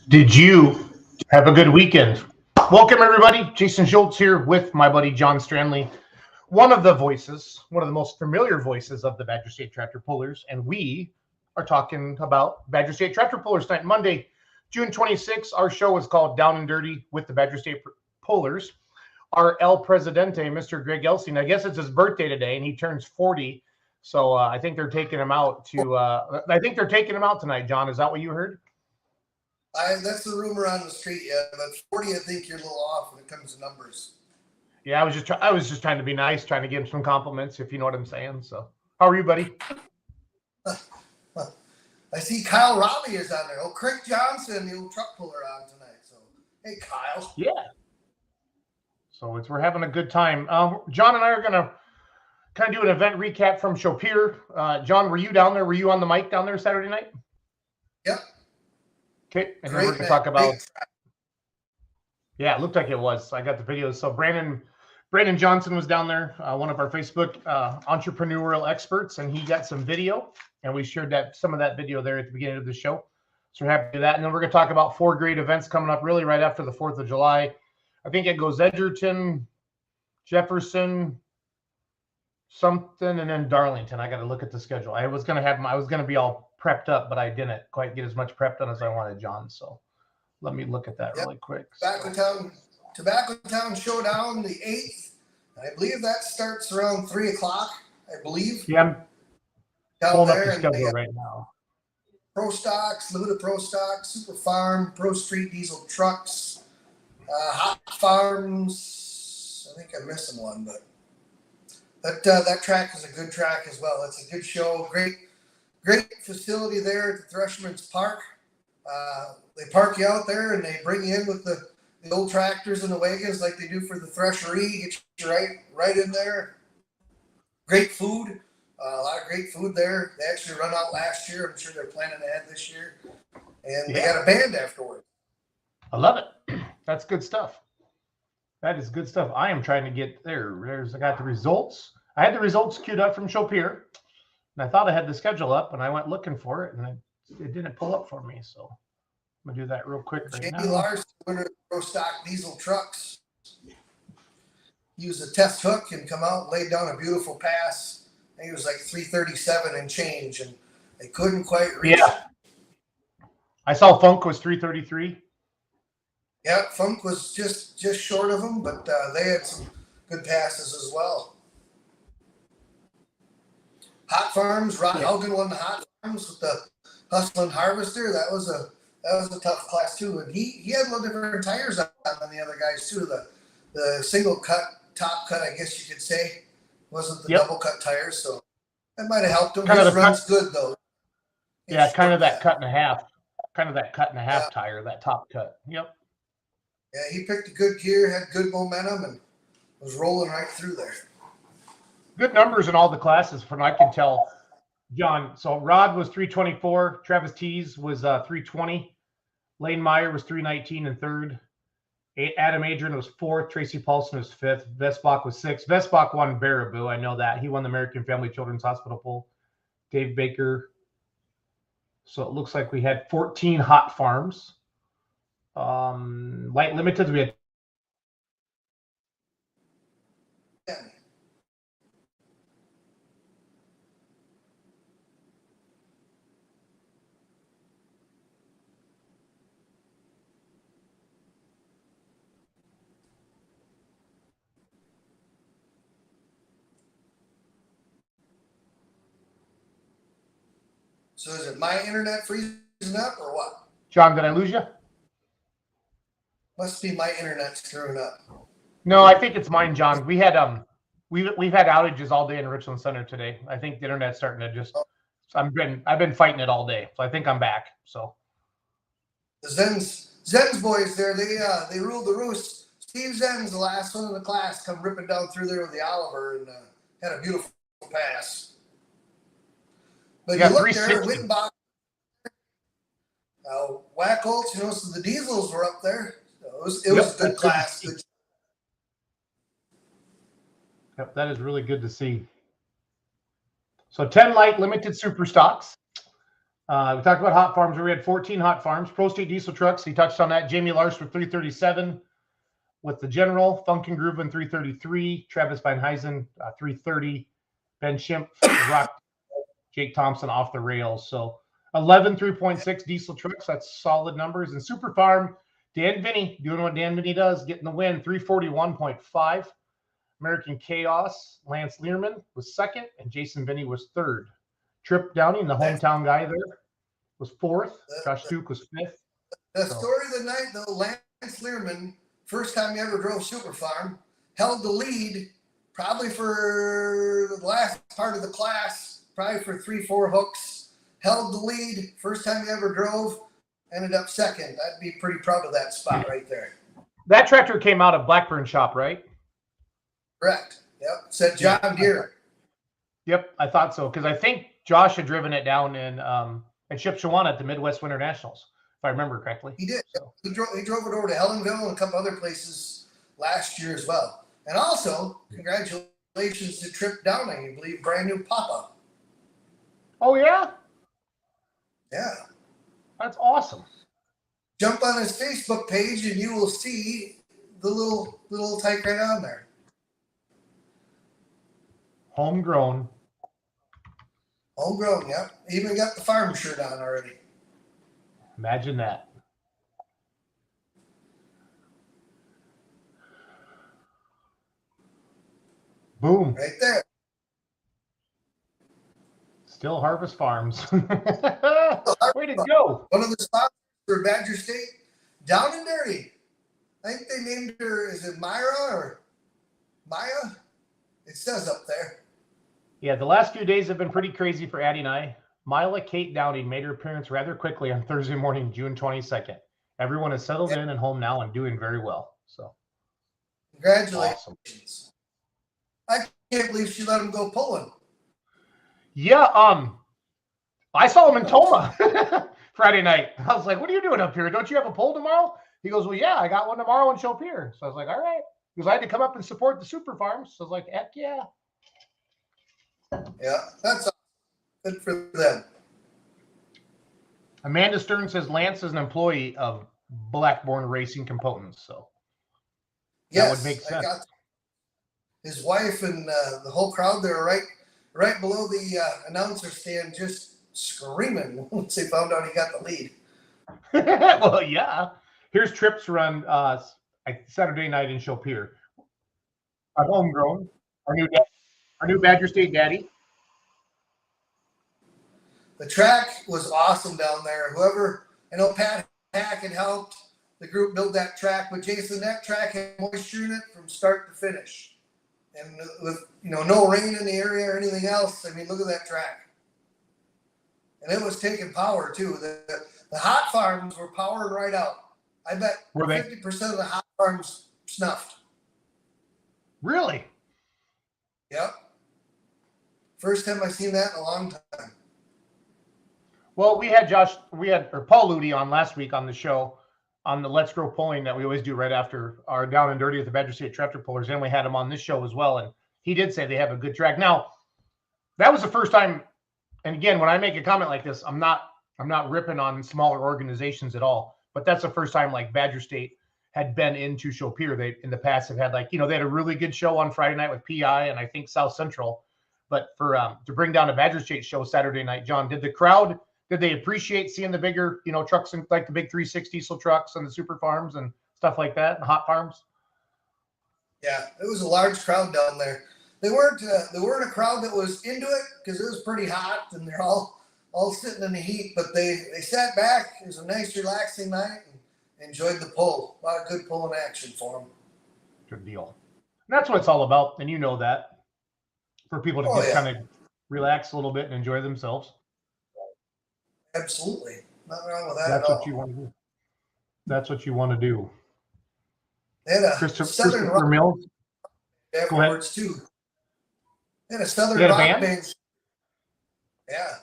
Did you have a good weekend? Welcome, everybody. Jason Schultz here with my buddy John Stranley, one of the voices, one of the most familiar voices of the Badger State Tractor Pullers. And we are talking about Badger State Tractor Pullers tonight, Monday, June 26th. Our show is called Down and Dirty with the Badger State Pullers. Our El Presidente, Mr. Greg Elsing, I guess it's his birthday today, and he turns 40. So I think they're taking him out tonight, John. Is that what you heard? That's the rumor on the street, yeah. But 40, I think you're a little off when it comes to numbers. Yeah, I was just trying to be nice, trying to give him some compliments, if you know what I'm saying. So, how are you, buddy? I see Kyle Robbie is on there. Oh, Craig Johnson, the old truck puller, on tonight. So, hey, Kyle. Yeah. So we're having a good time. John and I are gonna kind of do an event recap from Shopiere. John, were you down there? Were you on the mic down there Saturday night? Yep. Okay, and then we're going to talk about. Yeah, it looked like it was. I got the videos. So Brandon Johnson was down there, one of our Facebook entrepreneurial experts, and he got some video, and we shared some of that video there at the beginning of the show. So we're happy to do that. And then we're going to talk about 4 great events coming up really right after the 4th of July. I think it goes Edgerton, Jefferson, something, and then Darlington. I got to look at the schedule. I was going to be all prepped up, but I didn't quite get as much prepped done as I wanted, John. So let me look at that really quick. Tobacco Town Showdown, the 8th. I believe that starts around 3 o'clock, I believe. Yeah, I'm pulling up the there, schedule right now. Pro Stocks, Limited Pro Stocks, Super Farm, Pro Street Diesel Trucks, Hot Farms. I think I'm missing one, but that track is a good track as well. It's a good show. Great facility there at the Thresherman's Park. They park you out there and they bring you in with the old tractors and the wagons like they do for the threshery. Get you right in there. Great food. A lot of great food there. They actually run out last year. I'm sure they're planning ahead this year. And they got a band afterward. I love it. That's good stuff. That is good stuff. I am trying to get there. I got the results. I had the results queued up from Shopiere. And I thought I had the schedule up, and I went looking for it, and it didn't pull up for me. So I'm gonna do that real quick right now. Jamie Larson, winner of Pro Stock Diesel Trucks, used a test hook and come out and laid down a beautiful pass. I think it was like 337 and change, and they couldn't quite reach. Yeah, I saw Funk was 333. Yeah, Funk was just short of them, but they had some good passes as well. Hot Farms, Rod Hogan won the Hot Farms with the Hustlin' Harvester. That was a tough class too, and he had a little different tires on than the other guys too. The single cut, top cut, I guess you could say, wasn't the double cut tires, so that might have helped him. His run's good though. Yeah, kind of that cut and a half tire, that top cut. Yep. Yeah, he picked a good gear, had good momentum, and was rolling right through there. Good numbers in all the classes from what I can tell, John. So Rod was 324. Travis Tees was 320. Lane Meyer was 319 and third. Adam Adrian was fourth. Tracy Paulson was fifth. Vesbach was sixth. Vesbach won Baraboo. I know that. He won the American Family Children's Hospital poll. Dave Baker. So it looks like we had 14 hot farms. Light limited, we had So is it my internet freezing up or what? John, did I lose you? Must be my internet screwing up. No, I think it's mine, John. We had we've had outages all day in Richland Center today. I think the internet's starting to just. I've been fighting it all day, so I think I'm back. So the Zen's boys there, they ruled the roost. Steve Zen's the last one in the class, come ripping down through there with the Oliver and had a beautiful pass. But you look there, Wittenbach, Wacholtz, so the Diesels were up there. So it was a good class. Yep, that is really good to see. So 10 light limited super stocks. We talked about hot farms. We had 14 hot farms. Pro State diesel trucks. He touched on that. Jamie Larson with 337 with the General. Funkin Grooven 333. Travis Van Huysen 330. Ben Schimpf, Rock, Jake Thompson off the rails. So 11 3.6 diesel trucks. That's solid numbers. And Super Farm, Dan Vinny doing what Dan Vinny does, getting the win. 341.5. American Chaos, Lance Learman was second, and Jason Vinny was third. Trip Downing, the hometown guy there, was fourth. Josh Duke was fifth. The story of the night, though, Lance Learman, first time he ever drove Super Farm, held the lead probably for the last part of the class, probably for 3-4 hooks. Held the lead, first time he ever drove, ended up second. I'd be pretty proud of that spot right there. That tractor came out of Blackburn shop, right? Correct. Yep. Said John Deere. Yep, I thought so, because I think Josh had driven it down in at Shipshewana at the Midwest Winter Nationals, if I remember correctly. He did. So. He drove it over to Ellenville and a couple other places last year as well. And also, congratulations to Trip Downing, I believe, brand new Papa. Oh, yeah? Yeah. That's awesome. Jump on his Facebook page and you will see the little tyke right on there. Homegrown. Homegrown, yep. Even got the farm shirt on already. Imagine that. Boom. Right there. Still Harvest Farms. Way to go. One of the spots for Badger State, down and dirty. I think they named her, is it Myra or Maya? It says up there. Yeah, the last few days have been pretty crazy for Addie and I. Mila Kate Downing made her appearance rather quickly on Thursday morning, June 22nd. Everyone is settled in and home now and doing very well. So, congratulations. Awesome. I can't believe she let him go pulling. Yeah, I saw him in Toma Friday night. I was like, what are you doing up here? Don't you have a pull tomorrow? He goes, well, yeah, I got one tomorrow in Shopiere. So I was like, all right. Because I had to come up and support the Super Farms. So I was like, heck yeah. Yeah, that's good for them. Amanda Stern says Lance is an employee of Blackburn Racing Components. So yes, that would make sense. His wife and the whole crowd there right below the announcer stand just screaming once they found out he got the lead. Well, yeah. Here's Tripp's run Saturday night in Shopiere. Our homegrown, our new Badger State daddy. The track was awesome down there. I know Pat Hack had helped the group build that track, but Jason, that track had moisture in it from start to finish. And with no rain in the area or anything else, I mean, look at that track. And it was taking power too. The hot farms were powering right out. I bet 50% of the hot farms snuffed. Really? Yep. First time I've seen that in a long time. Well, we had Paul Ludy on last week on the show on the Let's Grow polling that we always do right after our Down and Dirty with the Badger State Tractor Pullers, and we had him on this show as well, and he did say they have a good track. Now, that was the first time, and again, when I make a comment like this, I'm not ripping on smaller organizations at all, but that's the first time like Badger State had been into Shopiere. They in the past have had they had a really good show on Friday night with PI and I think South Central, but for to bring down a Badger State show Saturday night, John, did they appreciate seeing the bigger, trucks and like the big 360 diesel trucks and the super farms and stuff like that, and hot farms? Yeah, it was a large crowd down there. They weren't a crowd that was into it because it was pretty hot and they're all sitting in the heat, but they sat back. It was a nice, relaxing night and enjoyed the pull. A lot of good pulling action for them. Good deal. And that's what it's all about, and you know that. For people to just kind of relax a little bit and enjoy themselves. Absolutely. Nothing wrong with that That's at all. what you want to do. That's what you want to do. They had a Christopher Mills afterwards too. They had a Southern rock band. Yeah.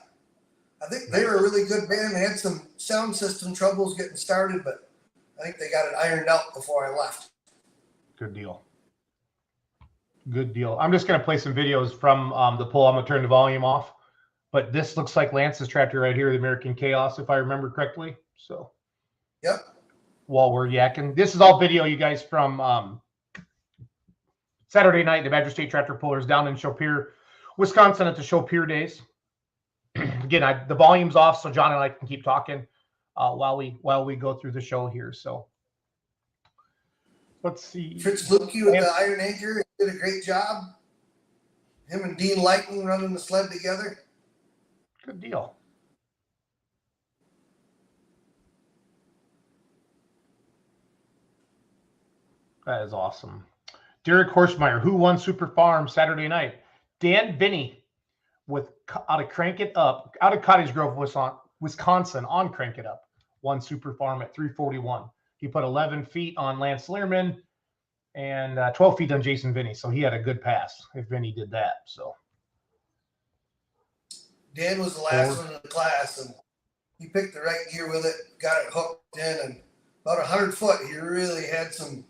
I think they were a really good band. They had some sound system troubles getting started, but I think they got it ironed out before I left. Good deal. Good deal. I'm just going to play some videos from the poll. I'm going to turn the volume off. But this looks like Lance's tractor right here, the American Chaos, if I remember correctly. So, Yep. While we're yakking, this is all video, you guys, from Saturday night. The Badger State Tractor Pullers down in Shopiere, Wisconsin at the Shopiere Days. Again, the volume's off, so John and I can keep talking while we go through the show here. So let's see. Fritz Lukey with the Iron Anchor did a great job. Him and Dean Lighton running the sled together. Good deal. That is awesome. Derek Horstmeyer, who won Super Farm Saturday night? Dan Binney out of Cottage Grove, Wisconsin on Crank It Up, won Super Farm at 341. He put 11 feet on Lance Learman and 12 feet on Jason Binney. So he had a good pass if Binney did that. So Dan was the last one in the class, and he picked the right gear with it, got it hooked in, and about 100 foot, he really had some,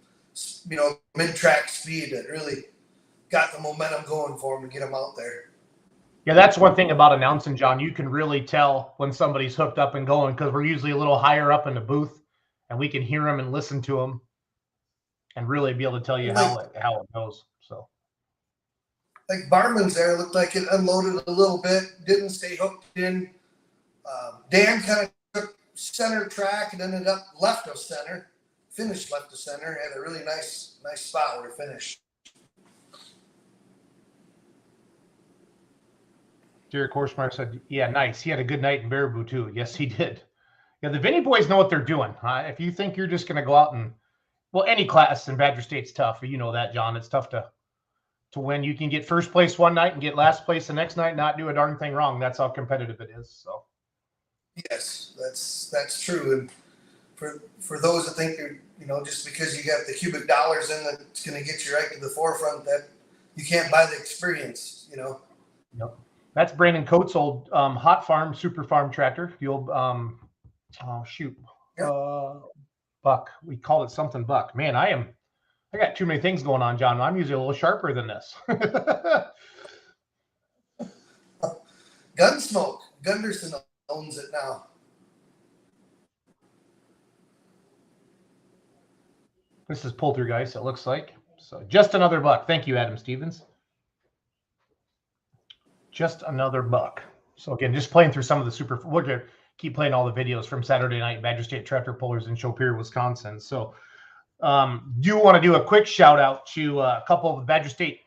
mid-track speed that really got the momentum going for him to get him out there. Yeah, that's one thing about announcing, John. You can really tell when somebody's hooked up and going because we're usually a little higher up in the booth, and we can hear them and listen to them and really be able to tell you how it goes. So, like Barman's there, looked like it unloaded a little bit, didn't stay hooked in. Dan kind of took center track and ended up left of center, finished left of center, had a really nice spot where it finished. Derek Horstmeyer said, yeah, nice. He had a good night in Baraboo, too. Yes, he did. Yeah, the Vinny boys know what they're doing. If you think you're just going to go out and, any class in Badger State's tough. You know that, John. It's tough to win. You can get first place one night and get last place the next night and not do a darn thing wrong. That's how competitive it is. So, yes, that's true. And for those that think you're, just because you got the cubic dollars in that it's going to get you right to the forefront, that you can't buy the experience, Yep. That's Brandon Coates' old Hot Farm, Super Farm tractor. The old, Buck. We called it something Buck. Man, I got too many things going on, John. I'm usually a little sharper than this. Gunsmoke. Gunderson owns it now. This is Poltergeist, it looks like. So just another buck. Thank you, Adam Stevens. Just another buck. So again, just playing through some of the we're going to keep playing all the videos from Saturday night, Badger State Tractor Pullers in Shopiere, Wisconsin. So do want to do a quick shout out to a couple of the Badger State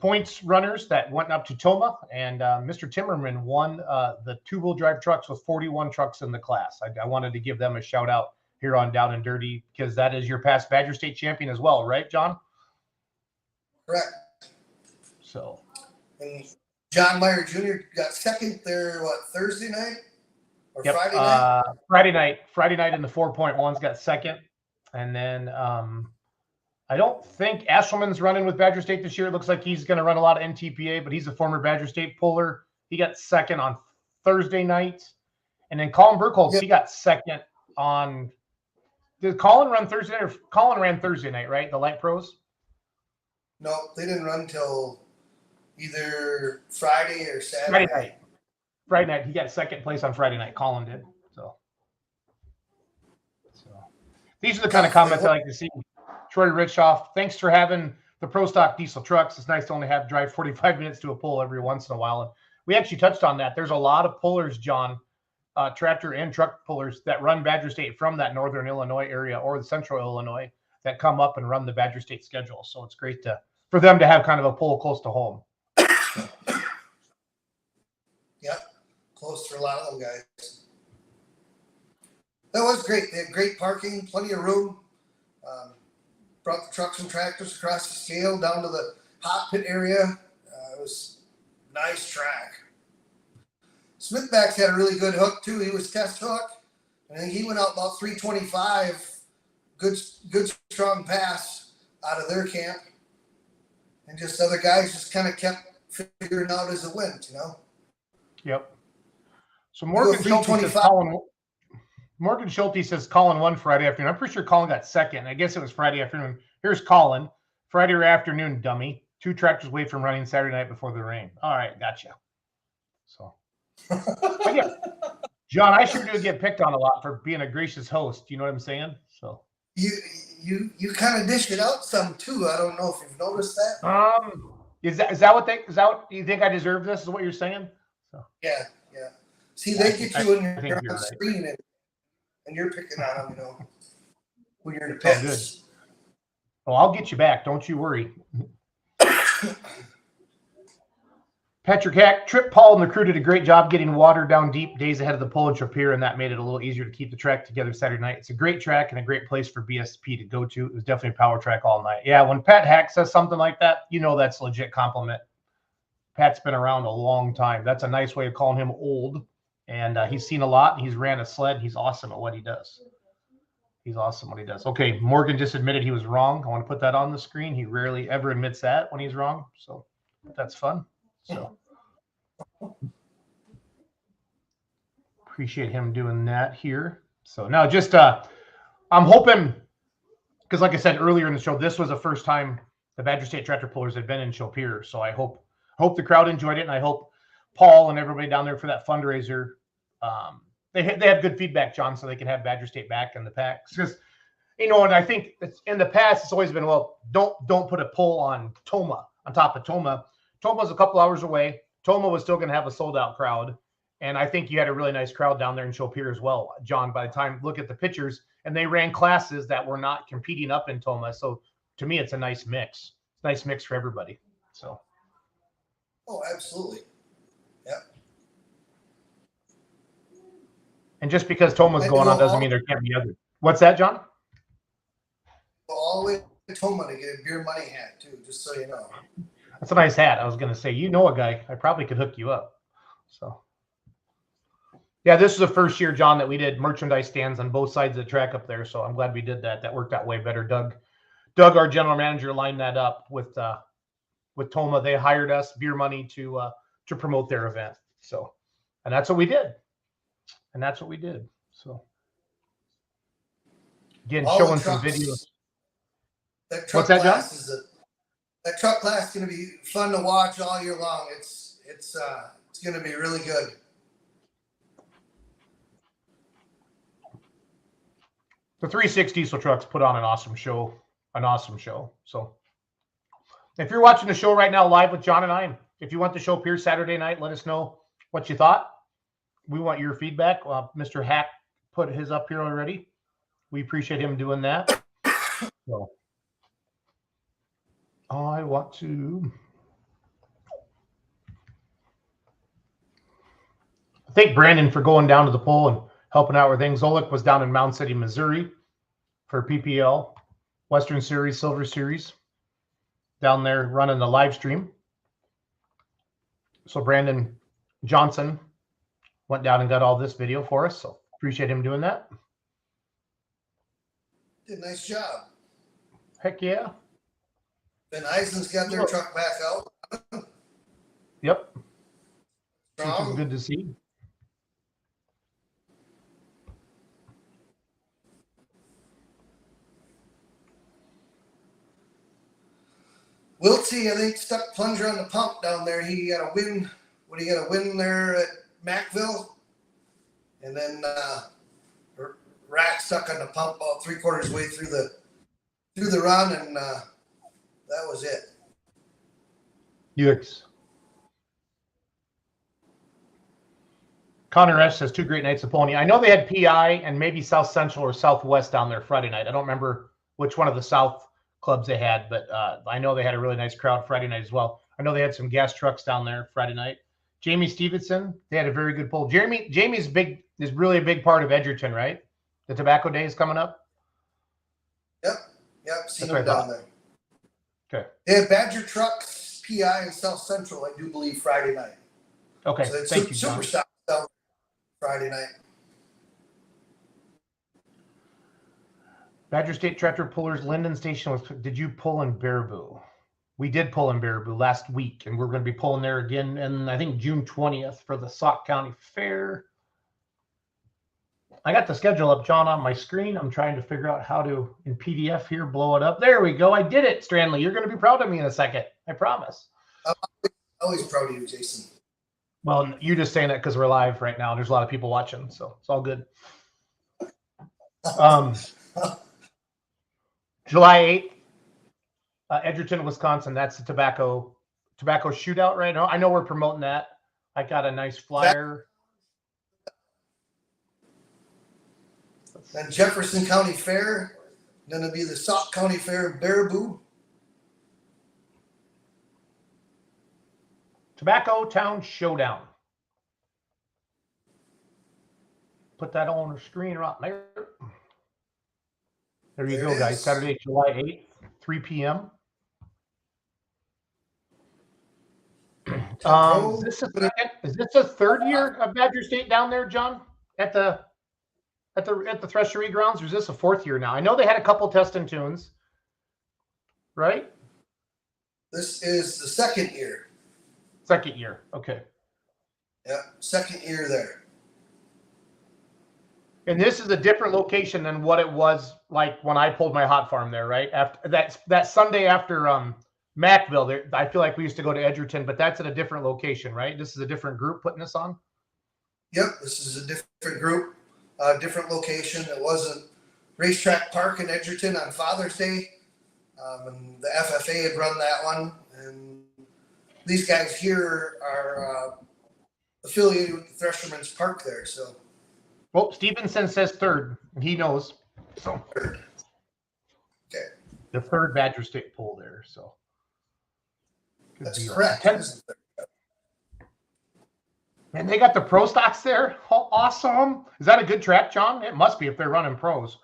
points runners that went up to Toma, and Mr. Timmerman won the two-wheel drive trucks with 41 trucks in the class. I wanted to give them a shout out here on Down and Dirty because that is your past Badger State champion as well, right, John? Correct. So, and John Meyer Jr. got second there, Thursday night or yep, Friday night? Friday night in the 4.1s got second. And then I don't think Ashelman's running with Badger State this year. It looks like he's going to run a lot of NTPA, but he's a former Badger State puller. He got second on Thursday night. And then Colin Burkholz, he got second on – did Colin run Thursday night? Or Colin ran Thursday night, right? The light pros? No, they didn't run till either Friday or Saturday. Friday night. He got second place on Friday night. Colin did. So these are the kind of comments I like to see. Troy Richoff, thanks for having the Pro Stock diesel trucks. It's nice to only have to drive 45 minutes to a pull every once in a while. And we actually touched on that. There's a lot of pullers, John, tractor and truck pullers that run Badger State from that northern Illinois area or the central Illinois that come up and run the Badger State schedule. So it's great for them to have kind of a pull close to home. Yep, close for a lot of them guys. That was great. They had great parking, plenty of room. Brought the trucks and tractors across the scale down to the hot pit area. It was a nice track. Smithbacks had a really good hook too. He was test hook. I think he went out about 325. Good strong pass out of their camp. And just other guys just kind of kept figuring out as it went, Yep. So Morgan Schulte says Colin won Friday afternoon. I'm pretty sure Colin got second. I guess it was Friday afternoon. Here's Colin. Friday afternoon, dummy. 2 tractors away from running Saturday night before the rain. All right, gotcha. So But yeah, John, I sure do get picked on a lot for being a gracious host. You know what I'm saying? So you kind of dish it out some too. I don't know if you've noticed that. is that what you think I deserve this? Is what you're saying? So yeah. See, they get you when you're on right. screen and you're picking on them, when you're in the Oh, pits. good. Well, I'll get you back. Don't you worry. Patrick Hack, Trip, Paul, and the crew did a great job getting water down deep days ahead of the pole in Shopiere, and that made it a little easier to keep the track together Saturday night. It's a great track and a great place for BSP to go to. It was definitely a power track all night. Yeah, when Pat Hack says something like that, that's a legit compliment. Pat's been around a long time. That's a nice way of calling him old, and he's seen a lot. He's ran a sled. He's awesome at what he does. Okay, Morgan just admitted he was wrong. I want to put that on the screen. He rarely ever admits that when he's wrong, so that's fun. So appreciate him doing that here. So now just I'm hoping, because like I said earlier in the show, this was the first time the Badger State tractor pullers had been in Shopiere. So I hope the crowd enjoyed it, and I hope Paul and everybody down there for that fundraiser, they have good feedback, John, so they can have Badger State back in the packs. Because and I think in the past it's always been, well, don't put a pull on top of Toma. Toma's a couple hours away. Toma was still going to have a sold-out crowd, and I think you had a really nice crowd down there in Shopiere as well, John. By the time look at the pictures, and they ran classes that were not competing up in Toma, so to me, it's a nice mix. It's a nice mix for everybody. So. Oh, absolutely. Yep. And just because Toma's going on doesn't mean there can't be other. What's that, John? All the way to Toma to get a beer money hat too, just so you know. That's a nice hat. I was going to say, a guy. I probably could hook you up. So, yeah, this is the first year, John, that we did merchandise stands on both sides of the track up there. So I'm glad we did that. That worked out way better. Doug, our general manager, lined that up with Toma. They hired us beer money to promote their event. So, and that's what we did. So, again, showing some videos. What's that, John? That truck class is going to be fun to watch all year long. It's going to be really good. The 360 diesel trucks put on an awesome show. So if you're watching the show right now live with John and I, if you want the show here Saturday night, let us know what you thought. We want your feedback. Mr. Hack put his up here already. We appreciate him doing that. So I want to thank Brandon for going down to the pole and helping out with things. Oleg was down in Mound City, Missouri for PPL, Western Series, Silver Series, down there running the live stream. So Brandon Johnson went down and got all this video for us. So appreciate him doing that. Did a nice job. Heck yeah. Ben Eisen's got their truck back out. Yep. Which is good to see. Wiltsey, I think, stuck plunger on the pump down there. He got a win. What he got a win there at Macville, and then Rack stuck on the pump about 3/4 way through the run, and that was it. Yes. Connor S says 2 great nights of pony. I know they had PI and maybe South Central or Southwest down there Friday night. I don't remember which one of the South clubs they had, but I know they had a really nice crowd Friday night as well. I know they had some gas trucks down there Friday night. Jamie Stevenson, they had a very good pull. Jamie's is really a big part of Edgerton, right? The Tobacco Day is coming up. Yep. Seen them down there. Okay. They had Badger trucks, PI, and South Central, I do believe, Friday night. Okay. So it's Thank you, super John. South Friday night. Badger State Tractor Pullers, Linden Station. Did you pull in Baraboo? We did pull in Baraboo last week, and we're going to be pulling there again, and I think June 20th for the Sauk County Fair. I got the schedule up, John, on my screen. I'm trying to figure out how to, in PDF here, blow it up. There we go. I did it, Stanley. You're going to be proud of me in a second. I promise. Always proud of you, Jason. Well, you're just saying that because we're live right now. There's a lot of people watching, so it's all good. July 8th, Edgerton, Wisconsin. That's the tobacco shootout right now. I know we're promoting that. I got a nice flyer. Then Jefferson County Fair. Then it'll be the Sauk County Fair in Baraboo. Tobacco Town Showdown. Put that on the screen right there. There you go, guys. Saturday, July 8th, 3 p.m. Is this the third year of Badger State down there, John? At the Threshery grounds, or is this a fourth year now? I know they had a couple test and tunes, right? This is the second year. Second year, okay. Yeah, second year there. And this is a different location than what it was like when I pulled my hot farm there, right? After that Sunday after Macville, I feel like we used to go to Edgerton, but that's at a different location, right? This is a different group putting this on? Yep, this is a different group, different location. It wasn't Racetrack Park in Edgerton on Father's Day. And the FFA had run that one. And these guys here are affiliated with the Threshermen's Park there, so. Well, Stevenson says third, and he knows. So third. Okay. The third Badger State poll there, so. That's correct. And they got the pro stocks there. Oh, awesome. Is that a good track, John? It must be if they're running pros.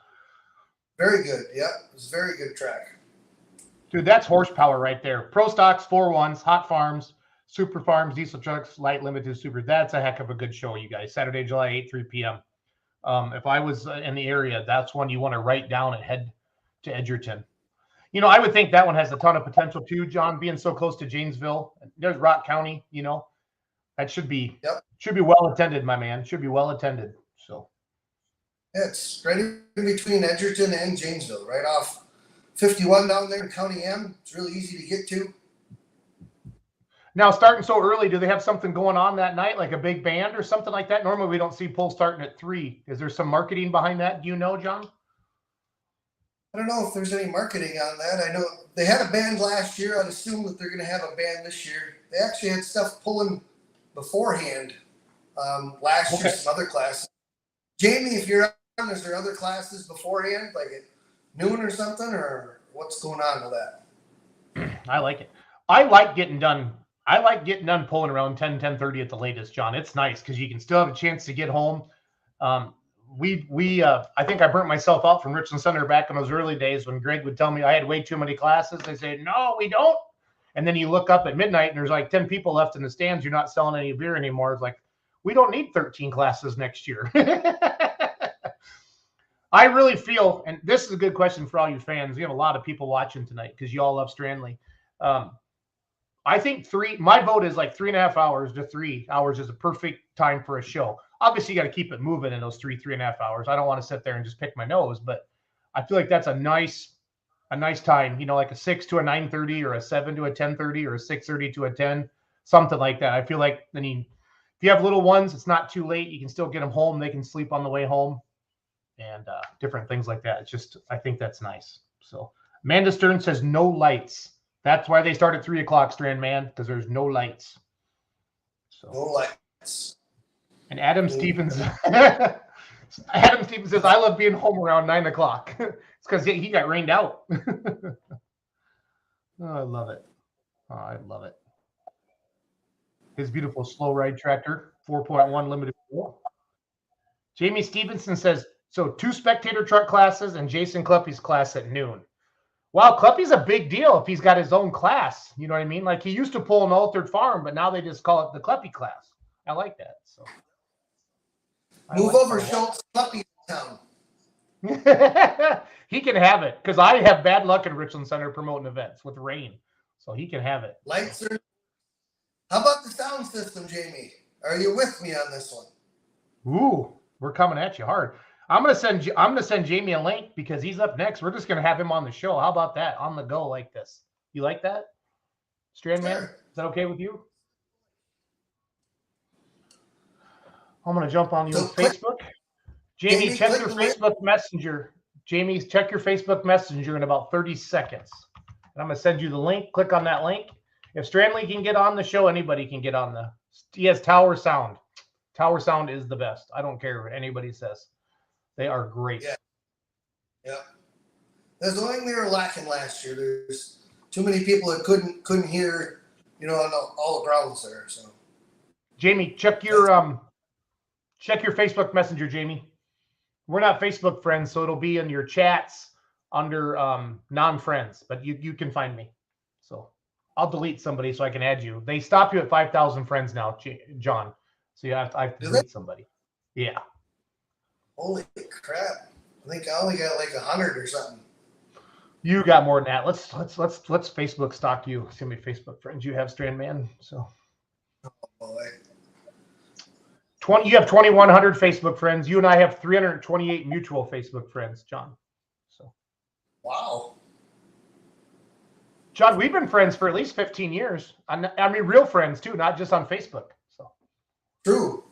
Very good. Yep. It's a very good track. Dude, that's horsepower right there. Pro stocks, 4-1s, hot farms, super farms, diesel trucks, light limited super. That's a heck of a good show, you guys. Saturday, July 8th, 3 p.m. If I was in the area, that's one you want to write down and head to Edgerton. You know, I would think that one has a ton of potential too, John, being so close to Janesville. There's Rock County, you know. That should be well attended, my man. Should be well attended. So yeah, it's right in between Edgerton and Janesville, right off 51 down there in County M. It's really easy to get to. Now, starting so early, do they have something going on that night, like a big band or something like that? Normally, we don't see polls starting at 3. Is there some marketing behind that? Do you know, John? I don't know if there's any marketing on that. I know they had a band last year. I'd assume that they're going to have a band this year. They actually had stuff pulling beforehand last year, some other classes. Jamie, if you're on, is there other classes beforehand, like at noon or something, or what's going on with that? I like it. I like getting done pulling around 10:30 at the latest, John. It's nice because you can still have a chance to get home. I think I burnt myself out from Richland Center back in those early days when Greg would tell me I had way too many classes. I say, no, we don't. And then you look up at midnight and there's like 10 people left in the stands. You're not selling any beer anymore. It's like, we don't need 13 classes next year. I really feel, and this is a good question for all you fans. We have a lot of people watching tonight because you all love Strandley. I think my vote is like 3.5 hours to 3 hours is a perfect time for a show. Obviously, you got to keep it moving in those 3.5 hours. I don't want to sit there and just pick my nose, but I feel like that's a nice time, you know, like a 6 to a 9:30 or a 7 to a 10:30 or a 6:30 to a 10, something like that. I feel like if you have little ones, it's not too late. You can still get them home. They can sleep on the way home and different things like that. It's just, I think that's nice. So Amanda Stern says no lights. That's why they start at 3 o'clock, Strand Man, because there's no lights. So no lights. And Adam Stevens says, I love being home around 9 o'clock. It's because he got rained out. Oh, I love it. Oh, I love it. His beautiful slow ride tractor, 4.1 limited fuel. Jamie Stevenson says, so 2 spectator truck classes and Jason Cluppy's class at noon. Wow, Cluppy's a big deal if he's got his own class. You know what I mean? Like he used to pull an altered farm, but now they just call it the Cluppy class. I like that. So move over, Schultz. Cluppy town. He can have it because I have bad luck in Richland Center promoting events with rain, so he can have it. Lights are. How about the sound system, Jamie? Are you with me on this one? Ooh, we're coming at you hard. I'm gonna send Jamie a link because he's up next. We're just gonna have him on the show. How about that? On the go like this. You like that, Strandman? Is that okay with you? I'm going to jump on your So Facebook. Jamie, check your click the link. Facebook Messenger. Jamie, check your Facebook Messenger in about 30 seconds. And I'm going to send you the link. Click on that link. If Stranley can get on the show, anybody can get on the. He has Tower Sound. Tower Sound is the best. I don't care what anybody says. They are great. Yeah. Yeah. That's the only thing they were lacking last year. There's too many people that couldn't hear, you know, on all the grounds there. So, Jamie, check your Facebook Messenger, Jamie. We're not Facebook friends, so it'll be in your chats under non-friends, but you can find me. So I'll delete somebody so I can add you. They stop you at 5,000 friends now, John. So I have to delete somebody. Yeah. Holy crap! I think I only got like 100 or something. You got more than that. Let's Facebook stalk you. See how many Facebook friends you have, Strandman. So. Oh boy. 20. You have 2,100 Facebook friends. You and I have 328 mutual Facebook friends, John. So. Wow. John, we've been friends for at least 15 years. I mean, real friends too, not just on Facebook. So. True.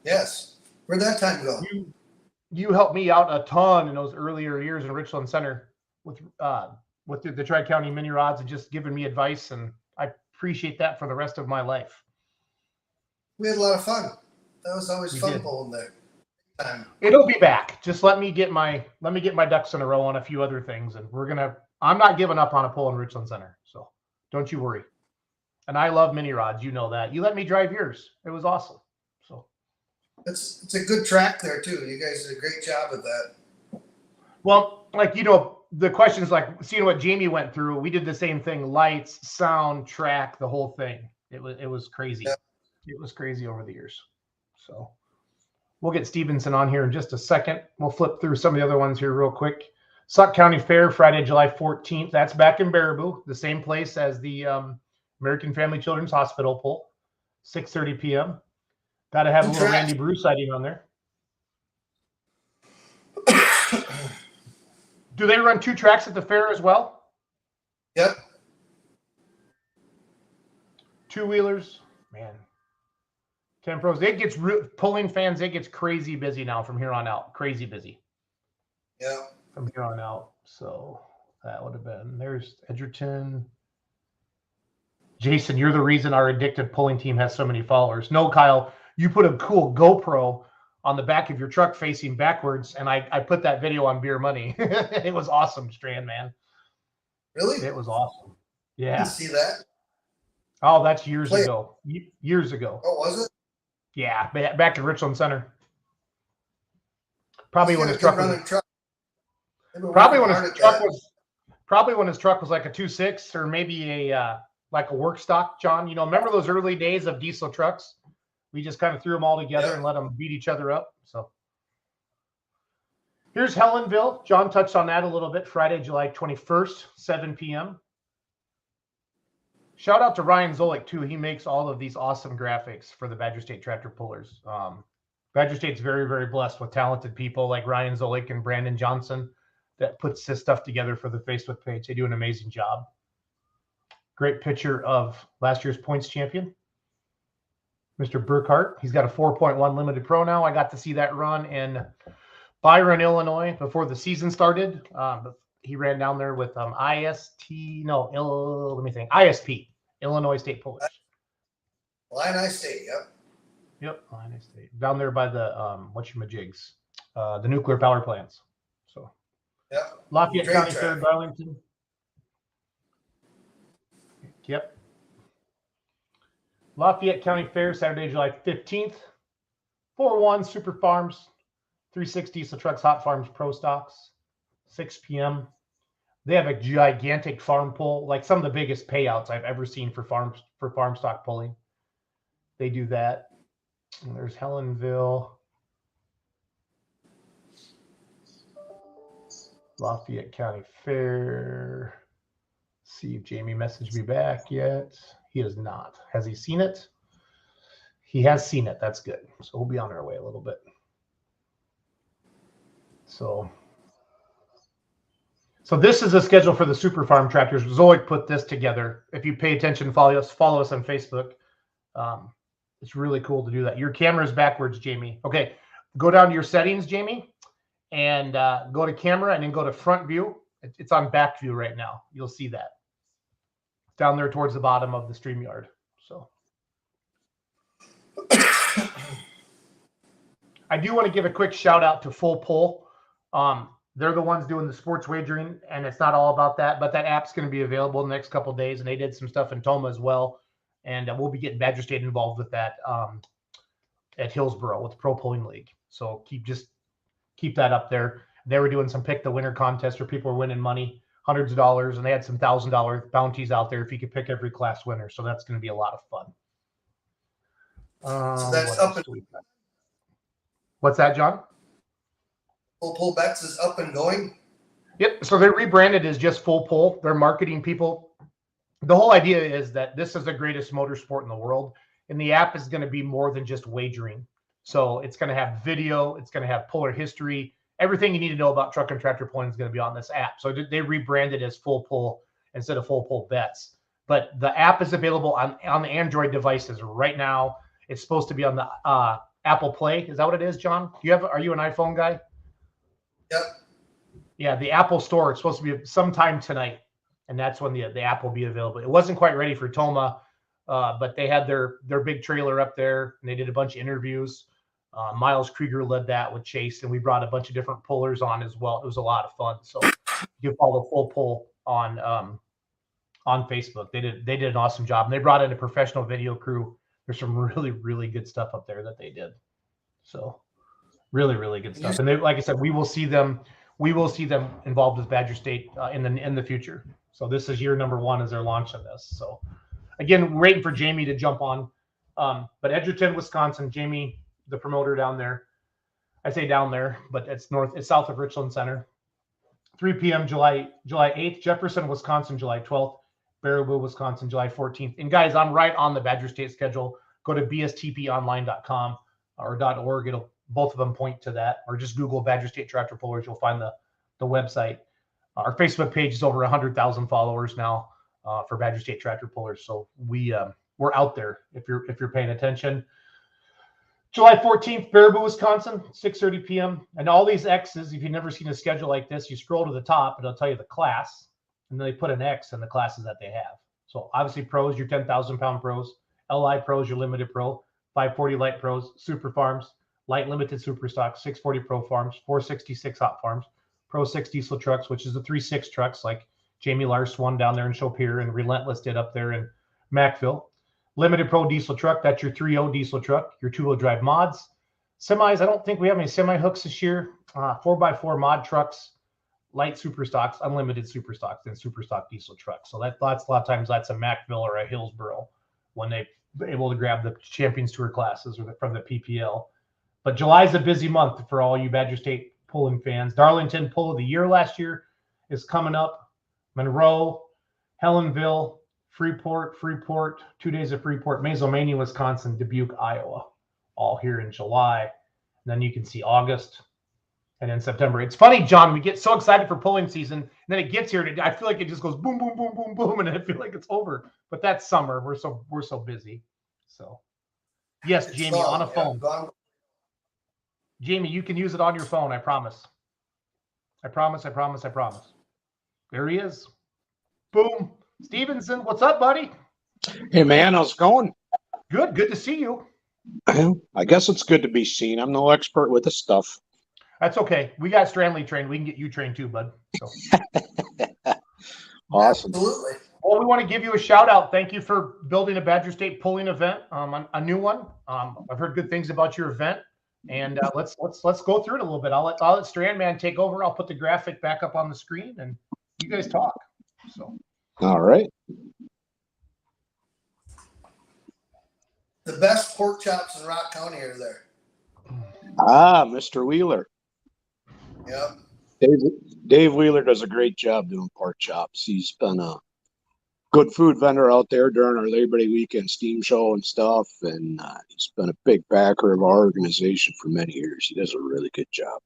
Yes. Where'd that time go? You helped me out a ton in those earlier years in Richland Center with the Tri-County mini rods and just giving me advice, and I appreciate that for the rest of my life. We had a lot of fun. That was always fun pulling there. It'll be back. Just let me get my ducks in a row on a few other things, and I'm not giving up on a pull in Richland Center, so don't you worry. And I love mini rods, you know that. You let me drive yours. It was awesome. So it's a good track there too. You guys did a great job at that. Well, like, you know, the question is like seeing what Jamie went through. We did the same thing: lights, sound, track, the whole thing. It was crazy. Yeah. It was crazy over the years. So we'll get Stevenson on here in just a second. We'll flip through some of the other ones here real quick. Sauk County Fair, Friday, July 14th. That's back in Baraboo, the same place as the American Family Children's Hospital pull, 6:30 p.m. Got to have a little Randy Bruce sighting on there. Do they run 2 tracks at the fair as well? Yep. 2-wheelers, man. 10 pros. It gets pulling fans. It gets crazy busy now from here on out. Crazy busy. Yeah. From here on out. So that would have been. There's Edgerton. Jason, you're the reason our addictive pulling team has so many followers. No, Kyle, you put a cool GoPro on the back of your truck facing backwards, and I put that video on Beer Money. It was awesome, Strand, man. Really? It was awesome. Yeah. I didn't see that. Oh, that's years ago. Years ago. Oh, was it? Yeah, back in Richland Center. Probably when his truck was. Probably when his truck was like a 2.6 or maybe a like a work stock, John. You know, remember those early days of diesel trucks? We just kind of threw them all together and let them beat each other up. So here's Helenville. John touched on that a little bit. Friday, July 21st, 7 p.m. Shout out to Ryan Zolik, too. He makes all of these awesome graphics for the Badger State tractor pullers. Badger State's very, very blessed with talented people like Ryan Zolik and Brandon Johnson that puts this stuff together for the Facebook page. They do an amazing job. Great picture of last year's points champion, Mr. Burkhart. He's got a 4.1 limited pro now. I got to see that run in Byron, Illinois before the season started. He ran down there with ISP, Illinois State Pullers. Illini State, yep. Yep, Illinois State. Down there by the, whatchamajigs, the nuclear power plants. So, yep. Lafayette County Fair, Darlington. Yep. Lafayette County Fair, Saturday, July 15th. 4-1 Super Farms, 360 so Trucks Hot Farms Pro Stocks, 6 p.m. They have a gigantic farm pull, like some of the biggest payouts I've ever seen for farm stock pulling. They do that. And there's Helenville. Lafayette County Fair. See if Jamie messaged me back yet. He has not. Has he seen it? He has seen it. That's good. So we'll be on our way a little bit. So this is the schedule for the Super Farm tractors. Zoic put this together. If you pay attention, follow us on Facebook. It's really cool to do that. Your camera's backwards, Jamie. Okay, go down to your settings, Jamie, and go to camera and then go to front view. It's on back view right now. You'll see that. Down there towards the bottom of the StreamYard. So I do want to give a quick shout out to Full Pull. They're the ones doing the sports wagering, and it's not all about that, but that app's going to be available in the next couple of days, and they did some stuff in Toma as well, and we'll be getting Badger State involved with that at Hillsboro with the Pro Pulling League. So keep that up there. They were doing some pick the winner contest where people were winning money, hundreds of dollars, and they had some $1,000 bounties out there if you could pick every class winner. So that's going to be a lot of fun. So that's up. What's that, John? Full Pull Bets is up and going. Yep. So they're rebranded as just Full Pull. They're marketing people. The whole idea is that this is the greatest motorsport in the world, and the app is going to be more than just wagering. So it's going to have video. It's going to have puller history. Everything you need to know about truck and tractor pulling is going to be on this app. So they rebranded as Full Pull instead of Full Pull Bets. But the app is available on the Android devices right now. It's supposed to be on the Apple Play. Is that what it is, John? Are you an iPhone guy? Yep. Yeah, the Apple Store. It's supposed to be sometime tonight, and that's when the app will be available. It wasn't quite ready for Toma, but they had their big trailer up there, and they did a bunch of interviews. Miles Krieger led that with Chase, and we brought a bunch of different pullers on as well. It was a lot of fun. So you can follow Full Pull on Facebook. They did an awesome job, and they brought in a professional video crew. There's some really, really good stuff up there that they did. So really, really good stuff. And they, like I said, we will see them involved with Badger State in the future. So this is year number 1 as they're launching this. So again, we're waiting for Jamie to jump on. But Edgerton, Wisconsin, Jamie, the promoter down there. I say down there, but it's south of Richland Center. 3 p.m. July 8th, Jefferson, Wisconsin, July 12th, Baraboo, Wisconsin, July 14th. And guys, I'm right on the Badger State schedule. Go to bstponline.com or .org. Both of them point to that, or just Google Badger State Tractor Pullers. You'll find the website. Our Facebook page is over 100,000 followers now for Badger State Tractor Pullers. So we're out there if you're paying attention. July 14th, Baraboo, Wisconsin, 6:30 p.m. And all these X's, if you've never seen a schedule like this, you scroll to the top and it'll tell you the class, and then they put an X in the classes that they have. So obviously pros, your 10,000-pound pros, LI pros, your limited pro, 540 light pros, super farms, light limited super stock, 640 pro farms, 466 hot farms, Pro 6 diesel trucks, which is the 3.6 trucks like Jamie Lars won down there in Shopiere and Relentless did up there in Macville. Limited pro diesel truck, that's your 3.0 diesel truck, your 2-wheel drive mods. Semis, I don't think we have any semi hooks this year. 4x4 mod trucks, light super stocks, unlimited super stocks, and super stock diesel trucks. So that's a lot of times that's a Macville or a Hillsboro when they're able to grab the Champions Tour classes or from the PPL. But July is a busy month for all you Badger State pulling fans. Darlington Pull of the Year last year is coming up. Monroe, Helenville, Freeport, 2 days of Freeport, Mazomania, Wisconsin, Dubuque, Iowa, all here in July. And then you can see August and then September. It's funny, John, we get so excited for pulling season, and then it gets here, and I feel like it just goes boom, boom, boom, boom, boom, and I feel like it's over. But that's summer. We're so busy. So, yes, it's Jamie, on a phone. Jamie, you can use it on your phone. I promise. I promise. There he is. Boom. Stevenson, what's up, buddy? Hey, man, how's it going? Good to see you. I guess it's good to be seen. I'm no expert with this stuff. That's okay. We got Stranley trained. We can get you trained too, bud. So. Awesome. Absolutely. Well, we want to give you a shout out. Thank you for building a Badger State pulling event, a new one. I've heard good things about your event, and let's go through it a little bit. I'll let Strandman take over. I'll put the graphic back up on the screen, and you guys talk. So. All right. The best pork chops in Rock County are there. Mr. Wheeler. Yep. Dave Wheeler does a great job doing pork chops. He's been a good food vendor out there during our Labor Day weekend steam show and stuff, and he's been a big backer of our organization for many years. He does a really good job.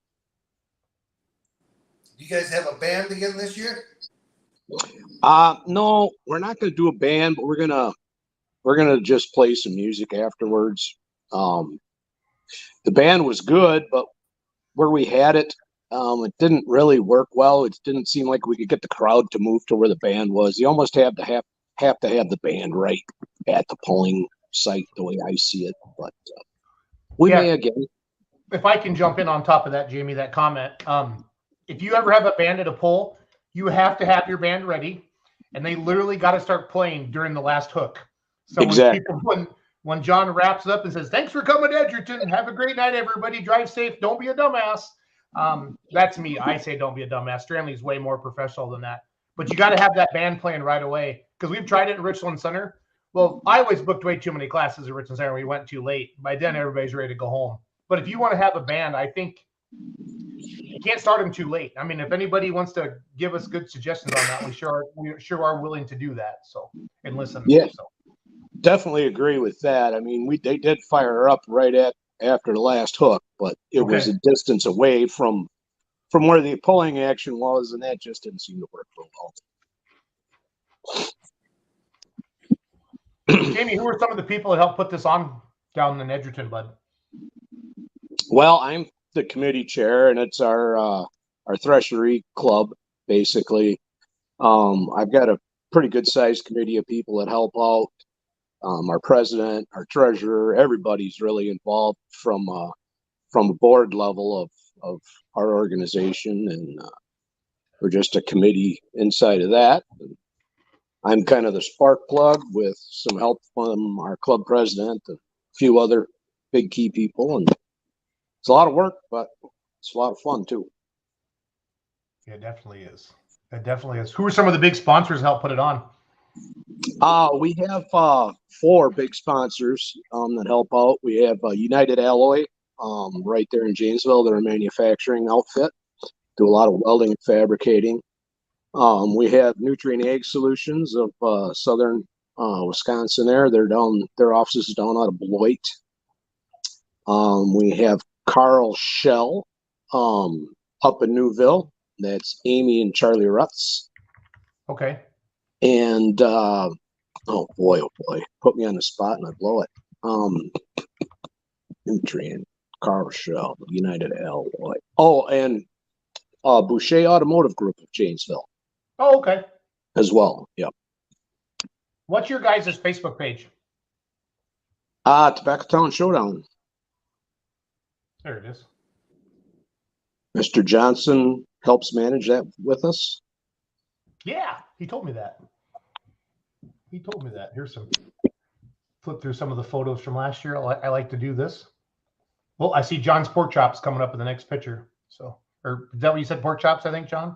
You guys have a band again this year? No, we're not going to do a band, but we're going to we're gonna just play some music afterwards. The band was good, but where we had it, it didn't really work well. It didn't seem like we could get the crowd to move to where the band was. You almost have to have the band right at the polling site, the way I see it. But we may again. If I can jump in on top of that, Jamie, that comment. If you ever have a band at a poll, you have to have your band ready, and they literally got to start playing during the last hook. So when John wraps up and says, "Thanks for coming to Edgerton. Have a great night, everybody. Drive safe. Don't be a dumbass." That's me. I say don't be a dumbass. Stanley's way more professional than that. But you got to have that band playing right away, because we've tried it in Richland Center. Well, I always booked way too many classes at Richland Center. We went too late. By then, everybody's ready to go home. But if you want to have a band, I think you can't start them too late. I mean, if anybody wants to give us good suggestions on that, we sure are willing to do that. So, and listen. Yeah, so. Definitely agree with that. I mean, they did fire her up right after the last hook, but it was a distance away from where the pulling action was, and that just didn't seem to work real well. Jamie, who are some of the people that helped put this on down in Edgerton, bud? Well, I'm the committee chair, and it's our threshery club, basically. I've got a pretty good sized committee of people that help out. Our president, our treasurer, everybody's really involved from a board level of our organization, and we're just a committee inside of that. I'm kind of the spark plug with some help from our club president, a few other big key people, and it's a lot of work, but it's a lot of fun too. It definitely is. It definitely is. Who are some of the big sponsors that help put it on? We have 4 big sponsors that help out. We have United Alloy right there in Janesville. They're a manufacturing outfit, do a lot of welding and fabricating. We have Nutrient Ag Solutions of southern Wisconsin. Their office is down out of Beloit. We have Carl Shell up in Newville. That's Amy and Charlie Rutz. Okay. And oh boy, put me on the spot and I blow it. Nutrient, Carl Shell, United Alloy. Oh, and Boucher Automotive Group of Janesville. Oh, okay. As well. Yep. What's your guys' Facebook page? Tobacco Town Showdown. There it is. Mr. Johnson helps manage that with us. Yeah, he told me that. Here's some. Flip through some of the photos from last year. I like to do this. Well, I see John's pork chops coming up in the next picture. So, or is that what you said? Pork chops, I think, John.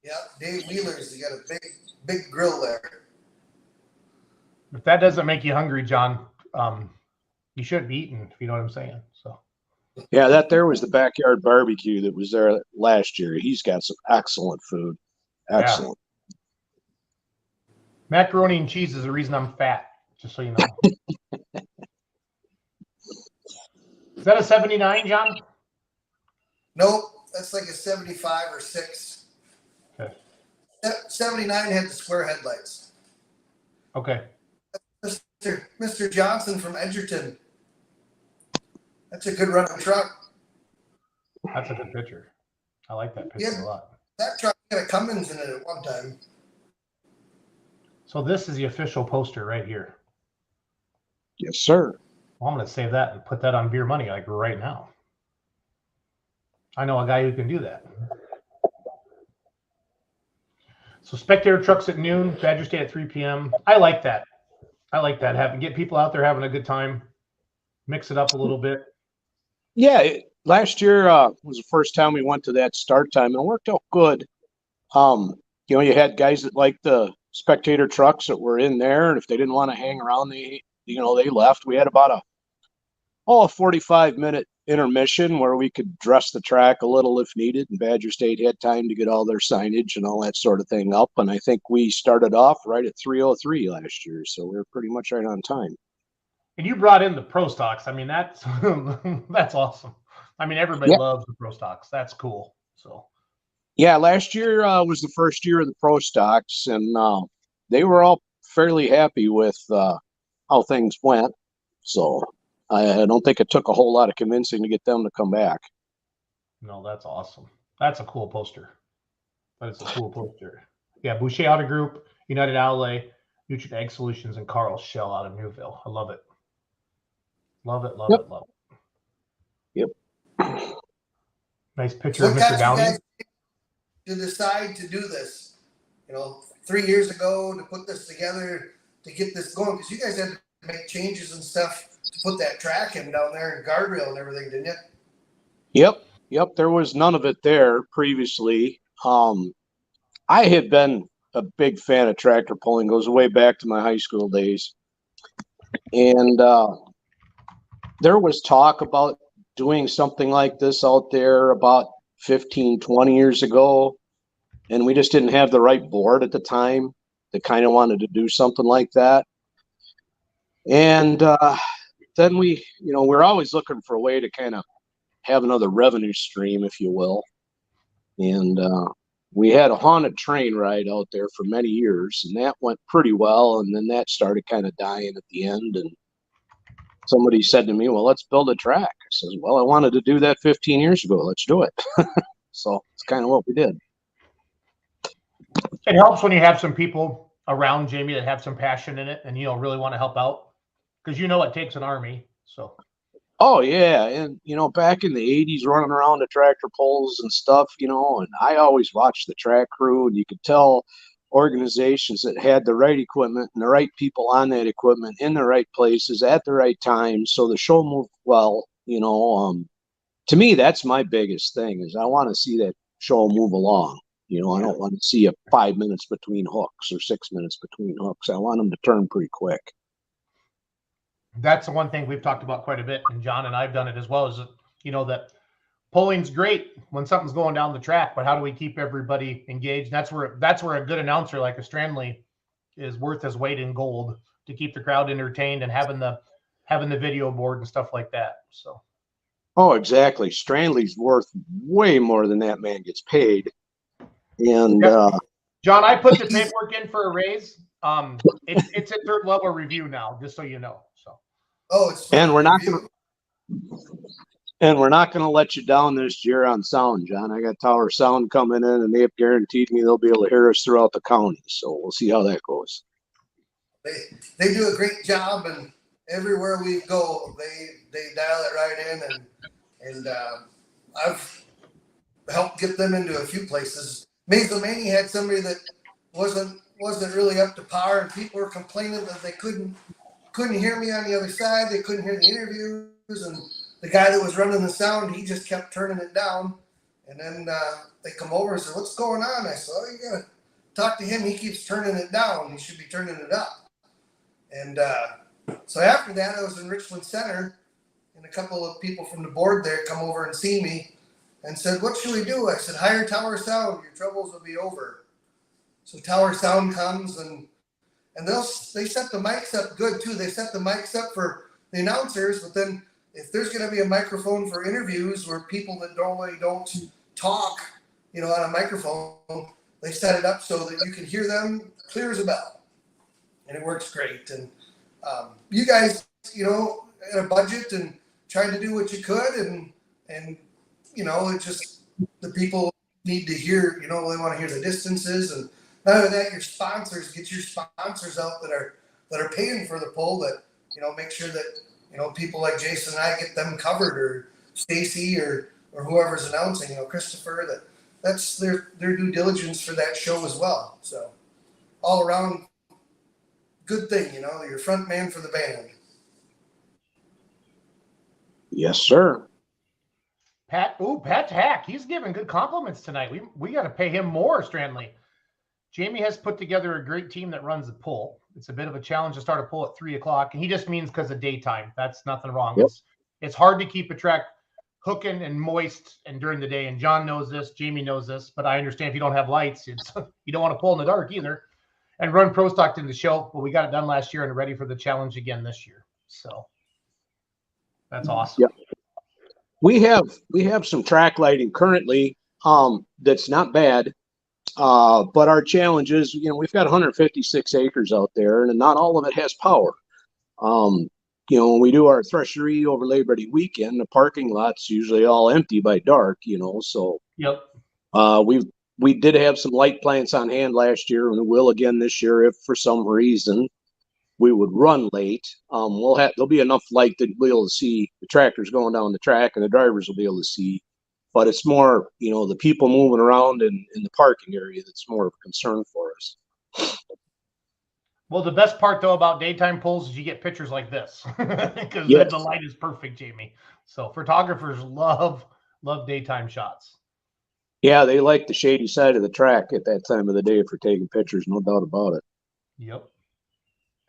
Yeah, Dave Wheeler's. You got a big grill there. If that doesn't make you hungry, John, you shouldn't be eating. If you know what I'm saying. So. Yeah, that there was the backyard barbecue that was there last year. He's got some excellent food. Excellent. Yeah. Macaroni and cheese is the reason I'm fat, just so you know. Is that a 79, John? Nope, that's like a 75 or 6. Okay. 79 had the square headlights. Okay. Mr. Johnson from Edgerton. That's a good running truck. That's a good picture. I like that picture a lot. That truck had a Cummins in it at one time. So this is the official poster right here. Yes, sir. Well, I'm going to save that and put that on Beer Money like right now. I know a guy who can do that. So spectator trucks at noon, Badger State at 3 p.m. I like that. Get people out there having a good time. Mix it up a little bit. Yeah, last year was the first time we went to that start time, and it worked out good. You had guys that liked the spectator trucks that were in there, and if they didn't want to hang around, they left. We had about a 45-minute intermission where we could dress the track a little if needed, and Badger State had time to get all their signage and all that sort of thing up. And I think we started off right at 3:03 last year, so we were pretty much right on time. And you brought in the Pro Stocks. I mean, that's that's awesome. I mean, everybody loves the Pro Stocks. That's cool. So. Yeah, last year was the first year of the Pro Stocks, and they were all fairly happy with how things went. So I don't think it took a whole lot of convincing to get them to come back. No, that's awesome. That's a cool poster. That is a cool poster. Yeah, Boucher Auto Group, United Outlay, Nutrient Ag Solutions, and Carl Shell out of Newville. I love it. Love it, love Yep. it, love Yep. it. Nice picture What of got Mr. you Downey. guys to decide to do this? 3 years ago to put this together, to get this going, because you guys had to make changes and stuff to put that track in down there and guardrail and everything, didn't you? Yep. There was none of it there previously. I had been a big fan of tractor pulling, goes way back to my high school days. And there was talk about doing something like this out there about 15, 20 years ago. And we just didn't have the right board at the time that kind of wanted to do something like that. And then we're always looking for a way to kind of have another revenue stream, if you will. And we had a haunted train ride out there for many years, and that went pretty well. And then that started kind of dying at the end. And somebody said to me, well, let's build a track. I says, well, I wanted to do that 15 years ago. Let's do it. So it's kind of what we did. It helps when you have some people around, Jamie, that have some passion in it and, really want to help out, because it takes an army. So. Oh yeah, and back in the 80s, running around the tractor pulls and stuff, and I always watched the track crew, and you could tell organizations that had the right equipment and the right people on that equipment in the right places at the right time, so the show moved well. To me, that's my biggest thing, is I want to see that show move along. I don't want to see 5 minutes between hooks or 6 minutes between hooks. I want them to turn pretty quick. That's the one thing we've talked about quite a bit, and John and I've done it as well, is that pulling's great when something's going down the track, but how do we keep everybody engaged? That's where a good announcer like a Strandley is worth his weight in gold, to keep the crowd entertained and having the video board and stuff like that. So. Oh, exactly. Strandley's worth way more than that man gets paid. And yep. John, I put the paperwork in for a raise. It's a third level review now, just so you know. So. Oh, it's and we're not gonna let you down this year on sound, John. I got Tower Sound coming in, and they have guaranteed me they'll be able to hear us throughout the county. So we'll see how that goes. They do a great job, and everywhere we go, they dial it right in, and I've helped get them into a few places. Mazomanie had somebody that wasn't really up to par, and people were complaining that they couldn't hear me on the other side. They couldn't hear the interviews, and the guy that was running the sound, he just kept turning it down. And then they come over and say, "What's going on?" I said, "Oh, you gotta talk to him. He keeps turning it down. He should be turning it up." And so after that, I was in Richland Center, and a couple of people from the board there come over and see me and said, "What should we do?" I said, "Hire Tower Sound. Your troubles will be over." So Tower Sound comes, and they set the mics up good too. They set the mics up for the announcers, but then if there's going to be a microphone for interviews where people that normally don't talk, on a microphone, they set it up so that you can hear them clear as a bell, and it works great. And you guys, had a budget and tried to do what you could, and it just, the people need to hear, they want to hear the distances, and not only that, your sponsors, get your sponsors out that are paying for the pull, that make sure that people like Jason and I get them covered, or Stacy or whoever's announcing, Christopher, that's their due diligence for that show as well. So all around good thing, you're front man for the band. Yes, sir. Pat Hack, he's giving good compliments tonight. We got to pay him more, Strandley. Jamie has put together a great team that runs the pull. It's a bit of a challenge to start a pull at 3:00, and he just means because of daytime. That's nothing wrong. Yep. It's hard to keep a track hooking and moist and during the day. And John knows this, Jamie knows this, but I understand if you don't have lights, you don't want to pull in the dark either. And run Pro Stock in the show. Well, we got it done last year and ready for the challenge again this year. So that's awesome. Yep. We have some track lighting currently that's not bad. But our challenge is, we've got 156 acres out there, and not all of it has power. When we do our threshery over Labor Day weekend, the parking lot's usually all empty by dark, so Yep. we did have some light plants on hand last year, and we will again this year if for some reason we would run late. There'll be enough light that we'll be able to see the tractors going down the track, and the drivers will be able to see. But it's more, the people moving around in the parking area that's more of a concern for us. Well, the best part though about daytime pulls is you get pictures like this because Yes. the light is perfect, Jamie. So photographers love daytime shots. Yeah, they like the shady side of the track at that time of the day for taking pictures, no doubt about it. Yep,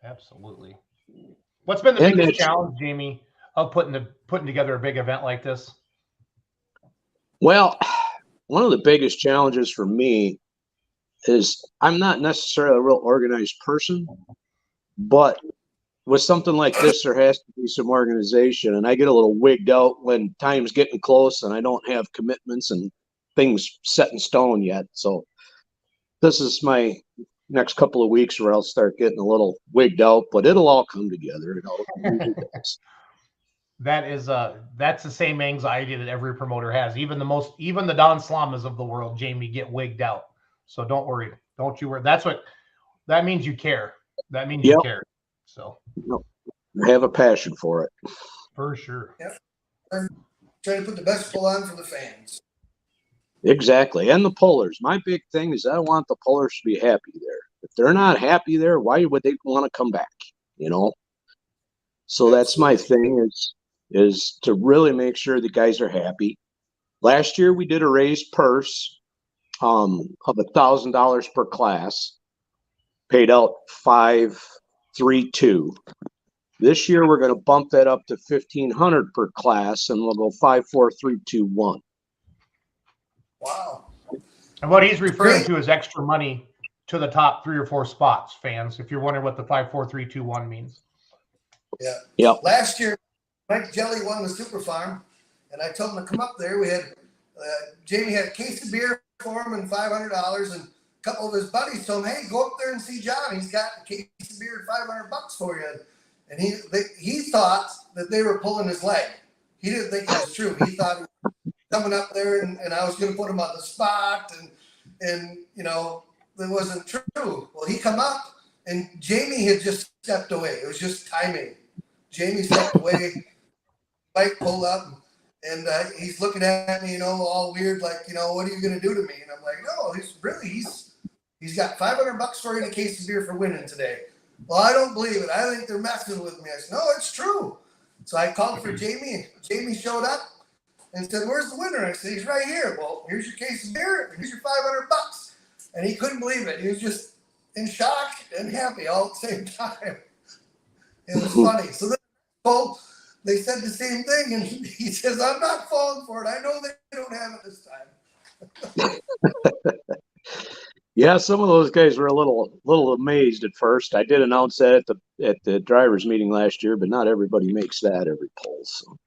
absolutely. What's been the biggest challenge, Jamie, of putting together a big event like this? Well, one of the biggest challenges for me is I'm not necessarily a real organized person, but with something like this, there has to be some organization, and I get a little wigged out when time's getting close and I don't have commitments and things set in stone yet. So this is my next couple of weeks where I'll start getting a little wigged out, but it'll all come together. That's the same anxiety that every promoter has. Even the Don Slamas of the world, Jamie, get wigged out. So don't worry. Don't you worry. That means you care. That means you care. So I have a passion for it. For sure. Yep. Trying to put the best pull on for the fans. Exactly. And the pullers. My big thing is I want the pullers to be happy there. If they're not happy there, why would they want to come back? So that's my thing is to really make sure the guys are happy. Last year we did a raised purse of $1,000 per class, paid out $532. This year we're going to bump that up to $1,500 per class, and we'll go 54321. Wow. And what he's referring to is extra money to the top 3 or 4 spots, fans, if you're wondering what the 54321 means. Yeah. Yep. Last year, Mike Jelly won the Super Farm, and I told him to come up there. We had Jamie had a case of beer for him and $500, and a couple of his buddies told him, "Hey, go up there and see John. He's got a case of beer and $500 for you." And he thought that they were pulling his leg. He didn't think it was true. He thought he was coming up there and I was going to put him on the spot, and that wasn't true. Well, he come up, and Jamie had just stepped away. It was just timing. Jamie stepped away, Mike pulled up, and he's looking at me, all weird, like, what are you going to do to me? And I'm like, no, he's got $500 for you in a case of beer for winning today. Well, I don't believe it. I think they're messing with me. I said, no, it's true. So I called for Jamie, and Jamie showed up and said, where's the winner? I said, he's right here. Well, here's your case of beer, and here's your $500. And he couldn't believe it. He was just in shock and happy all at the same time. It was funny. So then they said the same thing, and he says, I'm not falling for it. I know they don't have it this time. Yeah, some of those guys were a little amazed at first. I did announce that at the drivers' meeting last year, but not everybody makes that every poll. So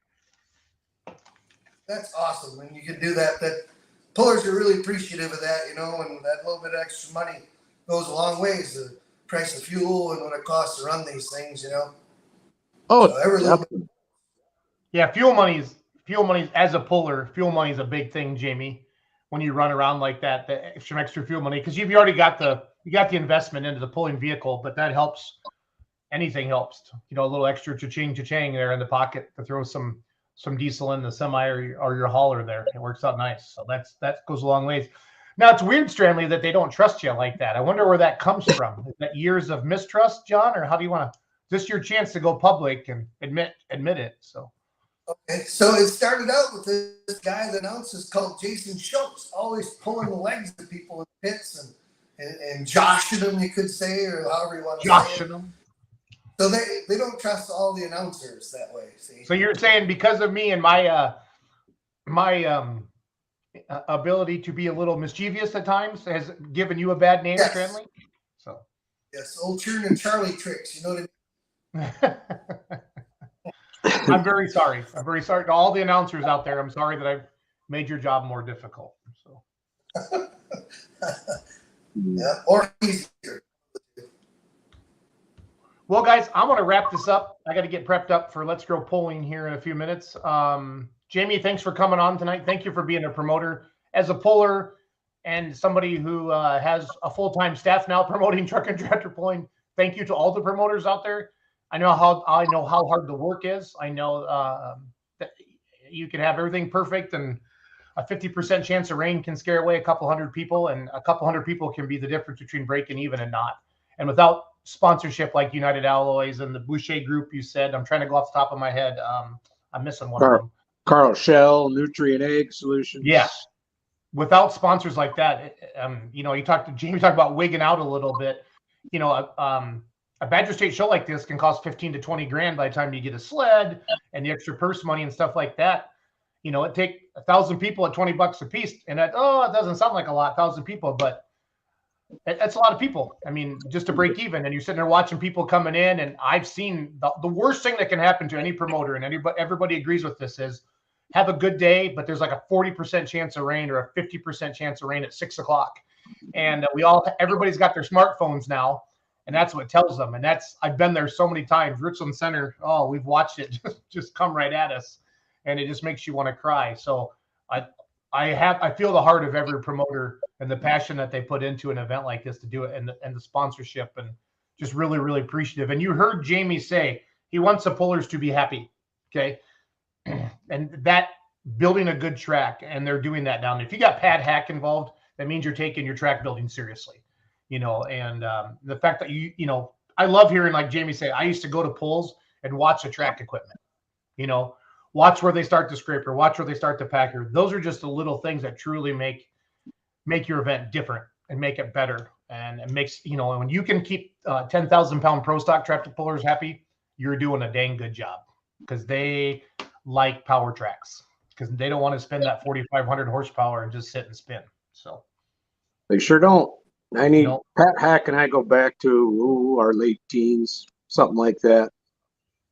that's awesome when you can do that. That pullers are really appreciative of that, and that little bit of extra money goes a long ways. The price of fuel and what it costs to run these things, Oh, so yeah, fuel money's as a puller, fuel money is a big thing, Jamie. When you run around like that, the extra fuel money, because you've already got the investment into the pulling vehicle, but that helps. Anything helps. A little extra cha-ching there in the pocket to throw some diesel in the semi or your hauler there. It works out nice. So that goes a long ways. Now it's weird, Stranley, that they don't trust you like that. I wonder where that comes from. Is that years of mistrust, John, or how do you want to? Is this your chance to go public and admit it? So. Okay, so it started out with this guy that announces called Jason Schultz, always pulling the legs of people in pits and joshing them, you could say, or however you want to say it. Them. So they don't trust all the announcers that way. See. So you're saying because of me and my ability to be a little mischievous at times has given you a bad name, yes. Stranley? So. Yes, old Churn and Charlie tricks. You know what I mean? I'm very sorry. I'm very sorry to all the announcers out there. I'm sorry that I've made your job more difficult. So Yeah, or easier. Well, guys, I want to wrap this up. I got to get prepped up for Let's Grow polling here in a few minutes. Jamie, thanks for coming on tonight. Thank you for being a promoter. As a poller and somebody who has a full-time staff now promoting truck and tractor polling, thank you to all the promoters out there. I know how hard the work is. I know that you can have everything perfect, and a 50% chance of rain can scare away a couple hundred people, and a couple hundred people can be the difference between breaking even and not. And without sponsorship like United Alloys and the Boucher Group, you said, I'm trying to go off the top of my head. I'm missing one of them. Carl Shell, Nutrient Egg Solutions. Yeah. Without sponsors like that, you know, Jamie talked about wigging out a little bit. You know, a Badger State show like this can cost 15 to 20 grand by the time you get a sled and the extra purse money and stuff like that. You know, it take 1,000 people at $20 a piece, and it doesn't sound like a lot, 1,000 people, but that's a lot of people. I mean, just to break even, and you're sitting there watching people coming in, and I've seen the worst thing that can happen to any promoter, and everybody agrees with this, is have a good day, but there's like a 40% chance of rain or a 50% chance of rain at 6 o'clock. And everybody's got their smartphones now, and that's what tells them. And I've been there so many times. Richland Center, we've watched it just come right at us, and it just makes you want to cry. So I feel the heart of every promoter and the passion that they put into an event like this to do it, and the sponsorship, and just really, really appreciative. And you heard Jamie say he wants the pullers to be happy. Okay. And that building a good track, and they're doing that down there. If you got pad hack involved, that means you're taking your track building seriously, you know. And the fact that you know, I love hearing, like Jamie say, I used to go to pulls and watch the track equipment, you know, watch where they start the scraper, watch where they start the packer. Those are just the little things that truly make your event different and make it better. And it makes, you know, when you can keep 10,000 pound pro stock tractor pullers happy, you're doing a dang good job, because they like power tracks, because they don't want to spend that 4,500 horsepower and just sit and spin. So they sure don't. I need Pat Hack and I go back to our late teens, something like that.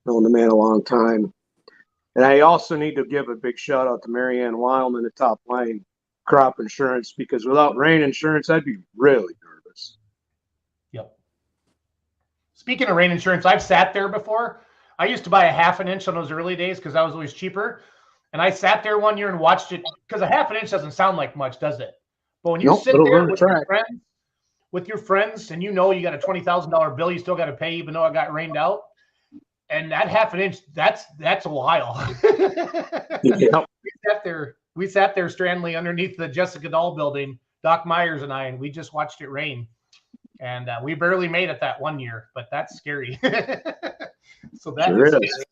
Known the man a long time. And I also need to give a big shout out to Marianne Wildman at Top Line Crop Insurance, because without rain insurance, I'd be really nervous. Yep. Speaking of rain insurance, I've sat there before. I used to buy a 1/2 inch on those early days because that was always cheaper. And I sat there one year and watched it, because a 1/2 inch doesn't sound like much, does it? But when you sit there with your friends, and you know you got a $20,000 bill you still got to pay, even though it got rained out, and that 1/2 inch, that's a while. Yep. We sat there Strandley underneath the Jessica Dahl building, Doc Myers and I, and we just watched it rain. And we barely made it that one year, but that's scary. So that sure is.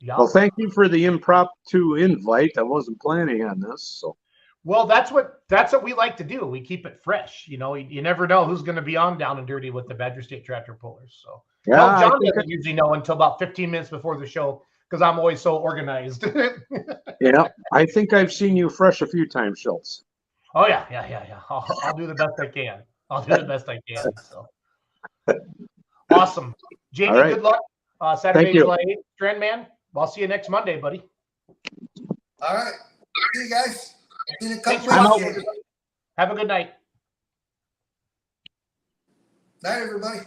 Yeah. Well, thank you for the impromptu invite. I wasn't planning on this, so. Well, that's what we like to do. We keep it fresh. You know, you never know who's going to be on Down and Dirty with the Badger State Tractor Pullers. So yeah, well, John doesn't usually know until about 15 minutes before the show, because I'm always so organized. Yeah, I think I've seen you fresh a few times, Schultz. Oh yeah. I'll do the best I can. So awesome, Jamie. Right. Good luck Saturday, July 8th, Strand Man. I'll see you next Monday, buddy. All right. See you guys. Have a good night. Night, everybody.